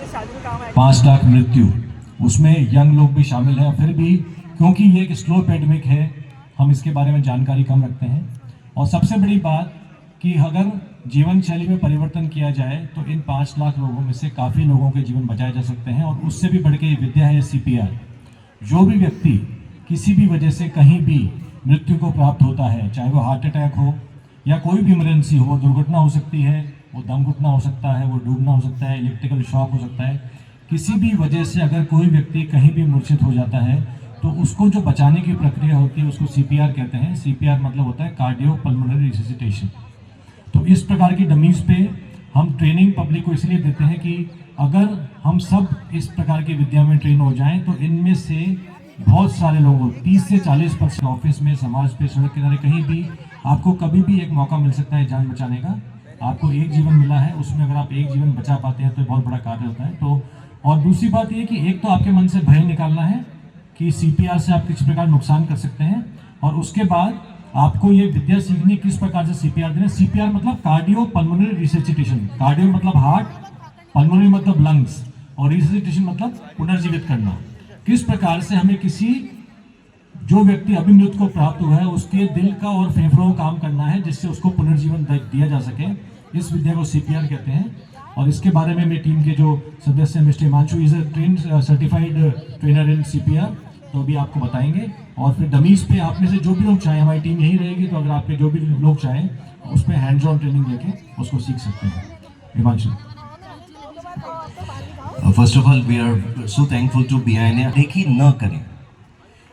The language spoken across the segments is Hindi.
5 लाख मृत्यु, उसमें यंग लोग भी शामिल हैं। फिर भी क्योंकि ये एक स्लो एपिडेमिक है, हम इसके बारे में जानकारी कम रखते हैं। और सबसे बड़ी बात कि अगर जीवन शैली में परिवर्तन किया जाए तो इन 5 लाख लोगों में से काफ़ी लोगों के जीवन बचाए जा सकते हैं। और उससे भी बढ़ के ये विद्या है CPR। जो भी व्यक्ति किसी भी वजह से कहीं भी मृत्यु को प्राप्त होता है, चाहे वो हार्ट अटैक हो या कोई भी इमरजेंसी हो, वो दुर्घटना हो सकती है, वो दम घुटना हो सकता है, वो डूबना हो सकता है, इलेक्ट्रिकल शॉक हो सकता है, किसी भी वजह से अगर कोई व्यक्ति कहीं भी मूर्छित हो जाता है तो उसको जो बचाने की प्रक्रिया होती है उसको CPR कहते हैं। CPR मतलब होता है कार्डियो पल्मोनरी रिससिटेशन। तो इस प्रकार की डमीज पे हम ट्रेनिंग पब्लिक को इसलिए देते हैं कि अगर हम सब इस प्रकार की विद्या में ट्रेन हो जाएं तो इनमें से बहुत सारे लोगों, 30 से 40% ऑफिस में, समाज पे, सड़क किनारे, कहीं भी आपको कभी भी एक मौका मिल सकता है जान बचाने का। आपको एक जीवन मिला है, उसमें अगर आप एक जीवन बचा पाते हैं तो बहुत बड़ा कार्य होता है। तो और दूसरी बात ये कि एक तो आपके मन से भय निकालना है कि CPR से आप किस प्रकार नुकसान कर सकते हैं, और उसके बाद आपको ये विद्या सीखनी किस प्रकार से CPR देना। CPR मतलब कार्डियो पल्मोनरी रिससिटेशन। कार्डियो मतलब हार्ट, पल्मोनरी मतलब लंग्स, और रिससिटेशन मतलब पुनर्जीवित करना। किस प्रकार से हमें किसी जो व्यक्ति अभी मृत्यु को प्राप्त हुआ है उसके दिल का और फेफड़ों का काम करना है जिससे उसको पुनर्जीवन दिया जा सके। इस विद्या को CPR कहते हैं। और इसके बारे में मेरी टीम के जो सदस्य mister Himanshu is train certified trainer in CPR, तो अभी आपको बताएंगे। और फिर डमीज पे आप में से जो भी लोग चाहें, हमारी टीम यही रहेगी, तो अगर आपके जो भी लोग चाहें उस पर हैंड्स ऑन ट्रेनिंग लेके उसको सीख सकते हैं। Himanshu. First of all we are so thankful to BINA। देखी न करें,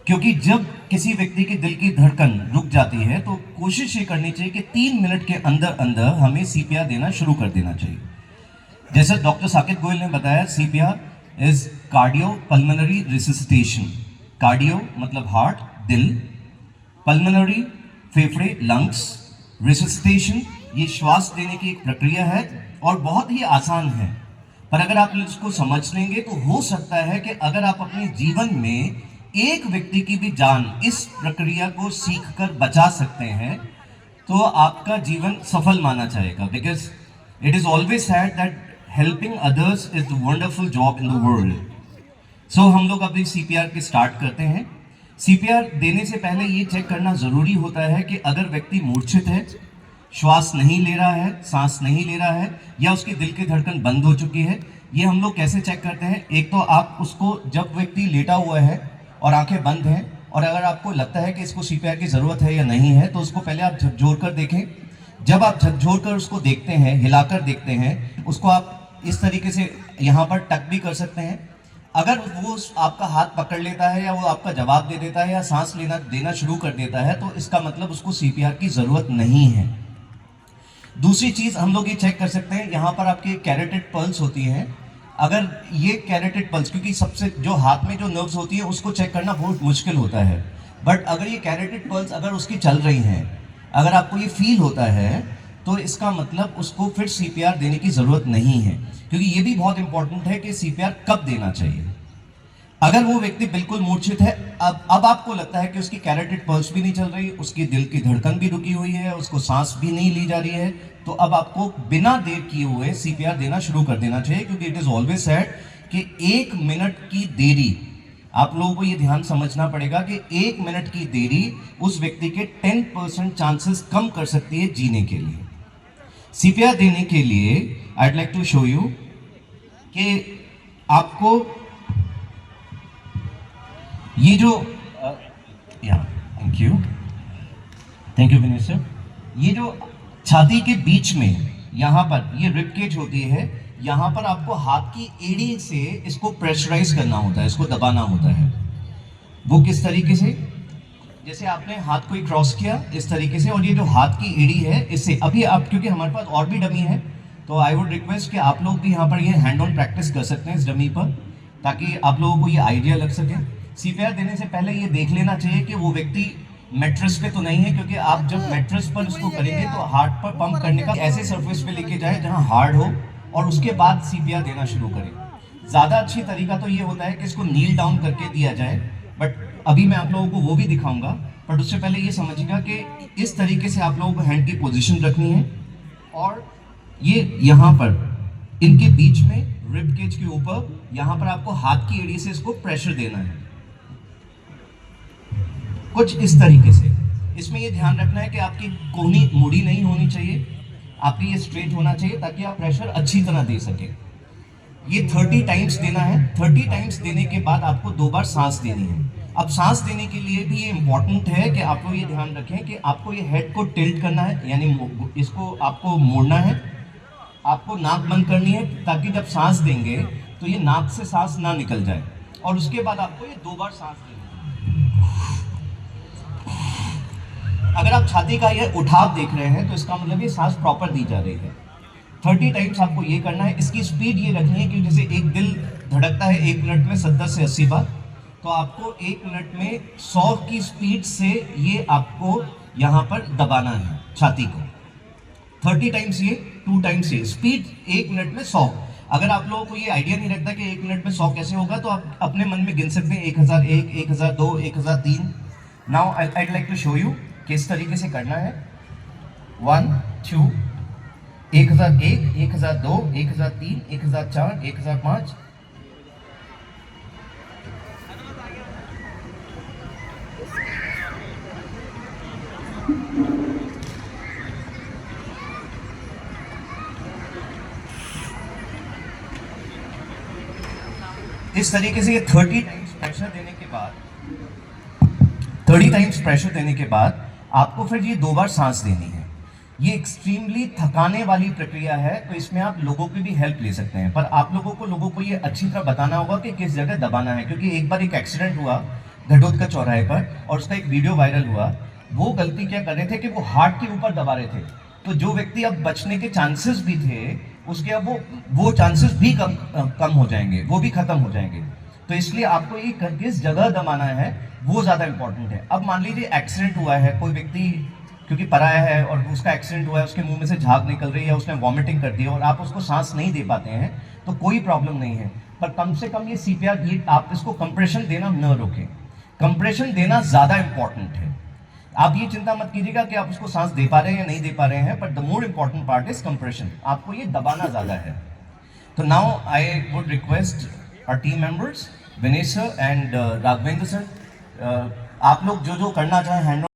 क्योंकि जब किसी व्यक्ति के दिल की धड़कन रुक जाती है तो कोशिश ये करनी चाहिए कि 3 मिनट के अंदर अंदर हमें CPR देना शुरू कर देना चाहिए। जैसे डॉक्टर साकेत गोयल ने बताया, CPR is cardio pulmonary resuscitation. Cardio मतलब हार्ट, दिल, पल्मोनरी फेफड़े, लंग्स, रिससिटेशन ये श्वास देने की एक प्रक्रिया है और बहुत ही आसान है। पर अगर आप इसको समझ लेंगे तो हो सकता है कि अगर आप अपने जीवन में एक व्यक्ति की भी जान इस प्रक्रिया को सीखकर बचा सकते हैं तो आपका जीवन सफल माना जाएगा। Because it is always said that helping others is the wonderful job in the world. So हम लोग अभी CPR की स्टार्ट करते हैं। CPR देने से पहले ये चेक करना जरूरी होता है कि अगर व्यक्ति मूर्छित है, श्वास नहीं ले रहा है, सांस नहीं ले रहा है, या उसकी दिल की धड़कन बंद हो चुकी है। ये हम लोग कैसे चेक करते हैं? एक तो आप उसको, जब व्यक्ति लेटा हुआ है और आंखें बंद हैं और अगर आपको लगता है कि इसको CPR की ज़रूरत है या नहीं है, तो उसको पहले आप झकझोर कर देखें। जब आप झकझोर कर उसको देखते हैं, हिलाकर देखते हैं, उसको आप इस तरीके से यहाँ पर टक भी कर सकते हैं। अगर वो आपका हाथ पकड़ लेता है या वो आपका जवाब दे देता है या सांस देना शुरू कर देता है तो इसका मतलब उसको CPR की ज़रूरत नहीं है। दूसरी चीज़ हम लोग ये चेक कर सकते हैं, यहाँ पर आपकी कैरोटिड पल्स होती है। अगर ये कैरोटिड पल्स, क्योंकि सबसे जो हाथ में जो नर्व्स होती है उसको चेक करना बहुत मुश्किल होता है, बट अगर ये कैरोटिड पल्स अगर उसकी चल रही हैं, अगर आपको ये फील होता है तो इसका मतलब उसको फिर CPR देने की ज़रूरत नहीं है। क्योंकि ये भी बहुत इंपॉर्टेंट है कि CPR कब देना चाहिए। अगर वो व्यक्ति बिल्कुल मूर्छित है, अब आपको लगता है कि उसकी कैरोटिड पल्स भी नहीं चल रही, उसकी दिल की धड़कन भी रुकी हुई है, उसको सांस भी नहीं ली जा रही है, तो अब आपको बिना देर किए हुए CPR देना शुरू कर देना चाहिए। क्योंकि इट इज़ ऑलवेज सेड कि 1 मिनट की देरी, आप लोगों को ये ध्यान समझना पड़ेगा कि 1 मिनट की देरी उस व्यक्ति के 10% चांसेस कम कर सकती है जीने के लिए। CPR देने के लिए I'd like to show you कि आपको ये जो थैंक यू विनय सर, ये जो छाती के बीच में यहाँ पर ये रिब केज होती है, यहाँ पर आपको हाथ की एड़ी से इसको प्रेशराइज करना होता है, इसको दबाना होता है। वो किस तरीके से? जैसे आपने हाथ को क्रॉस किया इस तरीके से, और ये जो हाथ की एड़ी है इससे अभी आप, क्योंकि हमारे पास और भी डमी है, तो आई वुड रिक्वेस्ट कि आप लोग भी यहाँ पर ये हैंड ऑन प्रैक्टिस कर सकते हैं इस डमी पर, ताकि आप लोगों को ये आइडिया लग सके। CPR देने से पहले ये देख लेना चाहिए कि वो व्यक्ति मैट्रेस पे तो नहीं है, क्योंकि आप जब मैट्रेस पर इसको करेंगे तो हार्ट पर पंप करने का ऐसे सरफेस पे लेके जाए जहाँ हार्ड हो, और उसके बाद CPR देना शुरू करें। ज़्यादा अच्छी तरीका तो ये होता है कि इसको नील डाउन करके दिया जाए, बट अभी मैं आप लोगों को वो भी दिखाऊंगा। बट उससे पहले ये समझिएगा कि इस तरीके से आप लोगों को हैंड की पोजीशन रखनी है, और ये यहाँ पर इनके बीच में रिब केज के ऊपर यहां पर आपको हाथ की एड़ी से इसको प्रेशर देना है, कुछ इस तरीके से। इसमें ये ध्यान रखना है कि आपकी कोहनी मुड़ी नहीं होनी चाहिए, आपकी ये स्ट्रेट होना चाहिए ताकि आप प्रेशर अच्छी तरह दे सके। ये 30 टाइम्स देना है। 30 टाइम्स देने के बाद आपको 2 बार सांस देनी है। अब सांस देने के लिए भी ये इंपॉर्टेंट है कि आप लोग ये ध्यान रखें कि आपको ये हेड को टिल्ट करना है, यानी इसको आपको मोड़ना है, आपको नाक बंद करनी है ताकि जब सांस देंगे तो ये नाक से सांस ना निकल जाए, और उसके बाद आपको ये 2 बार सांस देनी है। अगर आप छाती का ये उठाव देख रहे हैं तो इसका मतलब ये सांस प्रॉपर दी जा रही है। 30 टाइम्स आपको ये करना है। इसकी स्पीड ये रखनी है कि जैसे एक दिल धड़कता है 1 मिनट में 70 से 80 बार, तो आपको 1 मिनट में 100 की स्पीड से ये आपको यहाँ पर दबाना है छाती को। 30 टाइम्स ये, 2 टाइम्स ये, स्पीड 1 मिनट में 100। अगर आप लोगों को ये आइडिया नहीं रहता कि 1 मिनट में 100 कैसे होगा, तो आप अपने मन में गिन सकते हैं 1001, 1002, 1003। Now I like to show you किस तरीके से करना है। 1 2 1001, 1002, 1003, 1004, 1005। इस तरीके से ये 30 टाइम्स प्रेशर देने के बाद 30 टाइम्स प्रेशर देने के बाद आपको फिर ये 2 बार सांस देनी है। ये एक्सट्रीमली थकाने वाली प्रक्रिया है, तो इसमें आप लोगों की भी हेल्प ले सकते हैं, पर आप लोगों को ये अच्छी तरह बताना होगा कि किस जगह दबाना है, क्योंकि एक बार एक एक्सीडेंट हुआ घटोद का चौराहे पर और उसका एक वीडियो वायरल हुआ। वो गलती क्या कर रहे थे कि वो हार्ट के ऊपर दबा रहे थे, तो जो व्यक्ति अब बचने के चांसेस भी थे उसके अब वो चांसेस भी कम हो जाएंगे, वो भी खत्म हो जाएंगे। तो इसलिए आपको ये किस जगह दबाना है वो ज़्यादा इंपॉर्टेंट है। अब मान लीजिए एक्सीडेंट हुआ है, कोई व्यक्ति क्योंकि पराया है और उसका एक्सीडेंट हुआ है, उसके मुंह में से झाग निकल रही है, उसने वॉमिटिंग कर दी और आप उसको सांस नहीं दे पाते हैं, तो कोई प्रॉब्लम नहीं है, पर कम से कम ये सीपीआर, ये आप इसको कंप्रेशन देना न रोकें। कंप्रेशन देना ज़्यादा इंपॉर्टेंट है। आप ये चिंता मत कीजिएगा कि आप उसको सांस दे पा रहे हैं या नहीं दे पा रहे हैं, but the more important part is compression. आपको ये दबाना ज़्यादा है। तो now I would request our team members Vinesh sir and Raghavendra sir, आप लोग जो करना चाहें हैंड